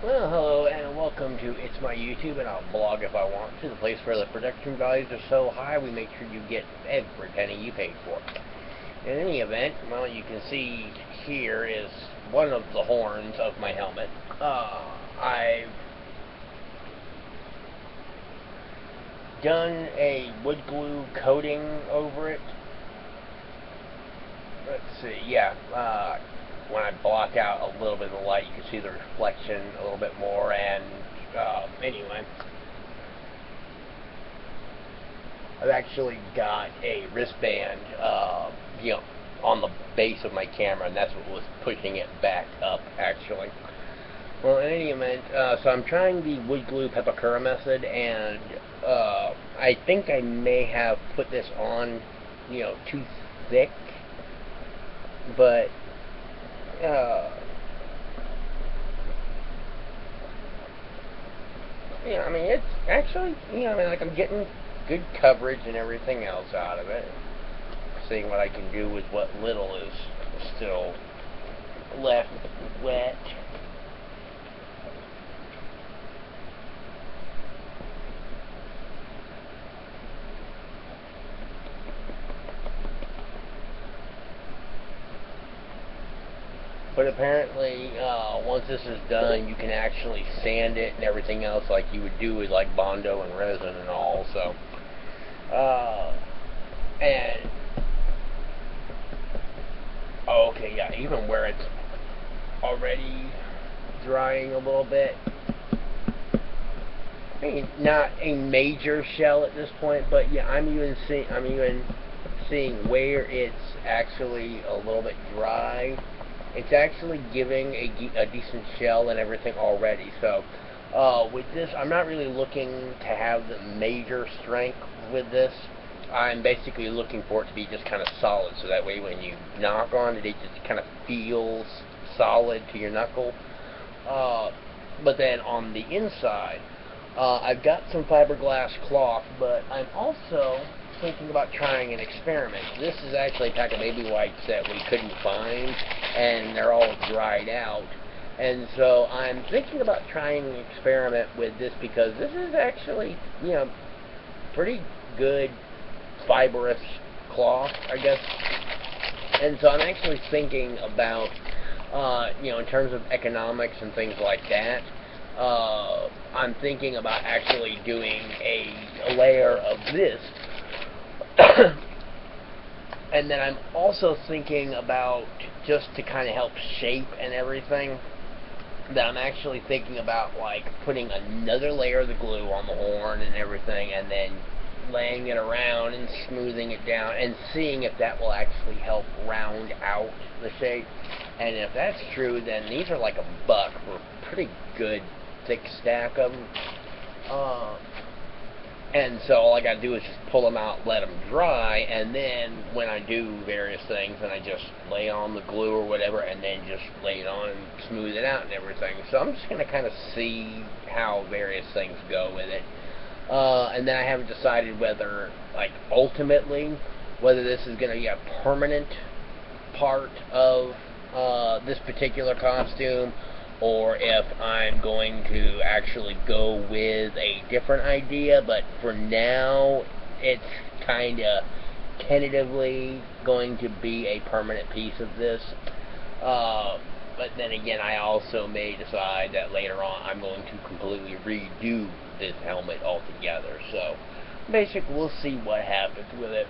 Well, hello and welcome to It's My YouTube, and I'll blog if I want to, the place where the production values are so high we make sure you get every penny you paid for. In any event, well, you can see here is one of the horns of my helmet. I've done a wood glue coating over it. Let's see, yeah, when I block out a little bit of the light, you can see the reflection a little bit more, and anyway, I've actually got a wristband, on the base of my camera, and that's what was pushing it back up, actually. Well, in any event, so I'm trying the wood glue pepakura method, and I think I may have put this on, too thick, but I mean, it's actually, like I'm getting good coverage and everything else out of it. Seeing what I can do with what little is still left wet. But apparently, once this is done, you can actually sand it and everything else like you would do with like Bondo and resin and all. So, and okay, yeah, even where it's already drying a little bit. I mean, not a major shell at this point, but yeah, I'm even seeing where it's actually a little bit dry. It's actually giving a decent shell and everything already. So with this, I'm not really looking to have the major strength with this. I'm basically looking for it to be just kind of solid, so that way when you knock on it, it just kind of feels solid to your knuckle. But then on the inside, I've got some fiberglass cloth, but I'm also thinking about trying an experiment. This is actually a pack of baby wipes that we couldn't find, and they're all dried out. And so I'm thinking about trying an experiment with this, because this is actually, pretty good fibrous cloth, I guess. And so I'm actually thinking about, in terms of economics and things like that, I'm thinking about actually doing a layer of this. And then I'm also thinking about, just to kind of help shape and everything, that I'm actually thinking about like putting another layer of the glue on the horn and everything, and then laying it around and smoothing it down and seeing if that will actually help round out the shape. And if that's true, then these are like $1 for a pretty good thick stack of them. And so all I got to do is just pull them out, let them dry, and then when I do various things, then I just lay on the glue or whatever, and then just lay it on and smooth it out and everything. So I'm just going to kind of see how various things go with it. And then I haven't decided whether, like, ultimately, whether this is going to be a permanent part of this particular costume, or if I'm going to actually go with a different idea. But for now, it's kind of tentatively going to be a permanent piece of this. But then again, I also may decide that later on I'm going to completely redo this helmet altogether. So basically, we'll see what happens with it.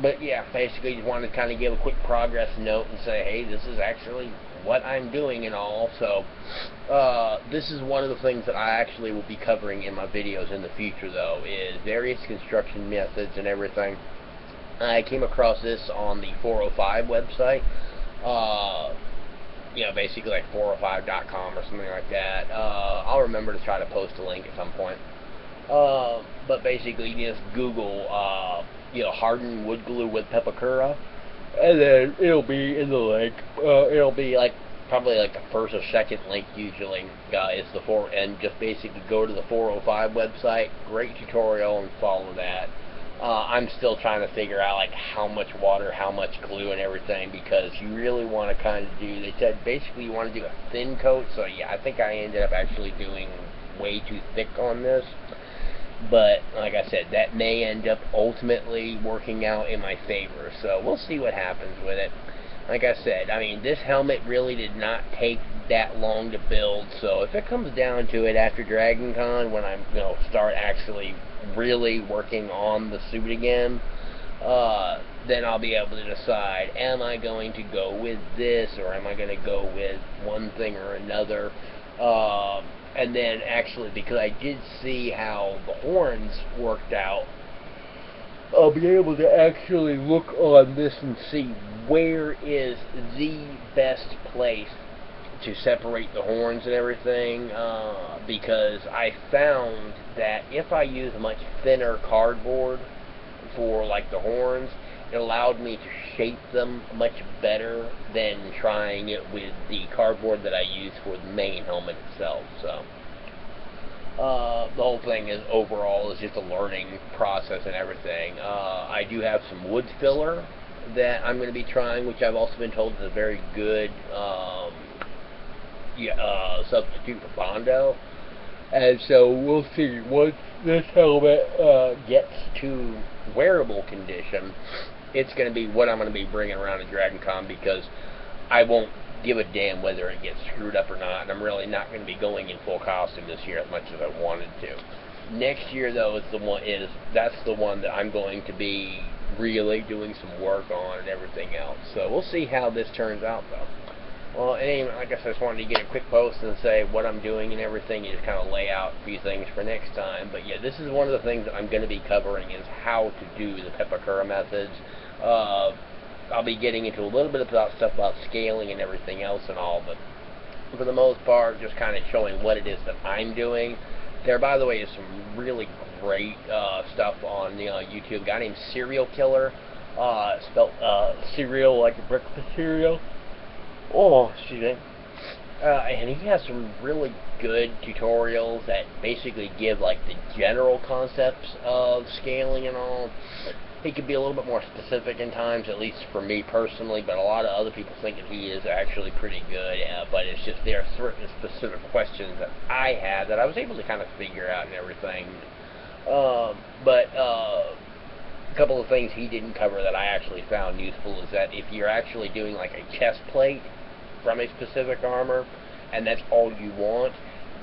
But yeah, basically just wanted to kind of give a quick progress note and say, hey, this is actually what I'm doing and all. So this is one of the things that I actually will be covering in my videos in the future, though, is various construction methods and everything. I came across this on the 405 website. Basically like 405.com or something like that. I'll remember to try to post a link at some point. But basically, you just Google, hardened wood glue with pepakura, and then it'll be in the link. It'll be like probably like the first or second link usually. And just basically go to the 405 website. Great tutorial, and follow that. I'm still trying to figure out like how much water, how much glue, and everything, because you really want to kind of do. They said basically you want to do a thin coat. So yeah, I think I ended up actually doing way too thick on this. But like I said, that may end up ultimately working out in my favor. So we'll see what happens with it. Like I said, I mean, this helmet really did not take that long to build. So if it comes down to it after Dragon Con, when I'm start actually really working on the suit again, then I'll be able to decide, am I going to go with this, or am I going to go with one thing or another. And then actually, because I did see how the horns worked out, I'll be able to actually look on this and see where is the best place to separate the horns and everything, because I found that if I use a much thinner cardboard for like the horns, it allowed me to shape them much better than trying it with the cardboard that I use for the main helmet itself. So the whole thing is overall is just a learning process and everything. I do have some wood filler that I'm going to be trying, which I've also been told is a very good substitute for Bondo. And so we'll see once this helmet gets to wearable condition. It's going to be what I'm going to be bringing around to Dragon Con, because I won't give a damn whether it gets screwed up or not, and I'm really not going to be going in full costume this year as much as I wanted to. Next year, though, that's the one that I'm going to be really doing some work on and everything else. So we'll see how this turns out, though. Well, anyway, I guess I just wanted to get a quick post and say what I'm doing and everything, and just kind of lay out a few things for next time. But yeah, this is one of the things that I'm going to be covering, is how to do the Pepakura methods. I'll be getting into a little bit about stuff about scaling and everything else and all, but for the most part, just kind of showing what it is that I'm doing. There, by the way, is some really great stuff on YouTube. A guy named Serial Killer, spelled cereal like a breakfast cereal. Oh, excuse me. And he has some really good tutorials that basically give like the general concepts of scaling and all. He could be a little bit more specific in times, at least for me personally, but a lot of other people think that he is actually pretty good. But it's just there are certain specific questions that I had that I was able to kind of figure out and everything. But a couple of things he didn't cover that I actually found useful is that if you're actually doing like a chest plate from a specific armor, and that's all you want,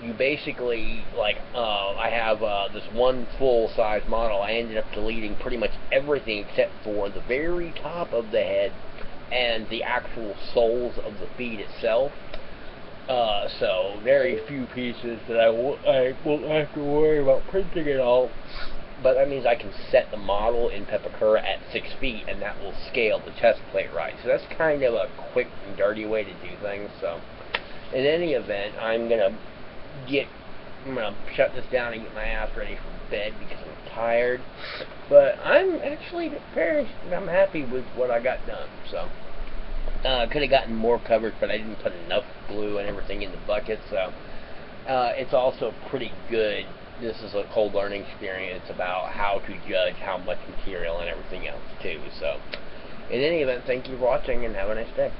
you basically, like, I have this one full-size model. I ended up deleting pretty much everything except for the very top of the head and the actual soles of the feet itself. So very few pieces that I won't have to worry about printing it all. But that means I can set the model in Pepakura at 6 feet, and that will scale the chest plate right. So that's kind of a quick and dirty way to do things. So in any event, I'm gonna shut this down and get my ass ready for bed because I'm tired. But I'm actually I'm happy with what I got done. So could have gotten more covered, but I didn't put enough glue and everything in the bucket. So it's also pretty good. This is a whole learning experience about how to judge how much material and everything else too. So in any event, thank you for watching and have a nice day.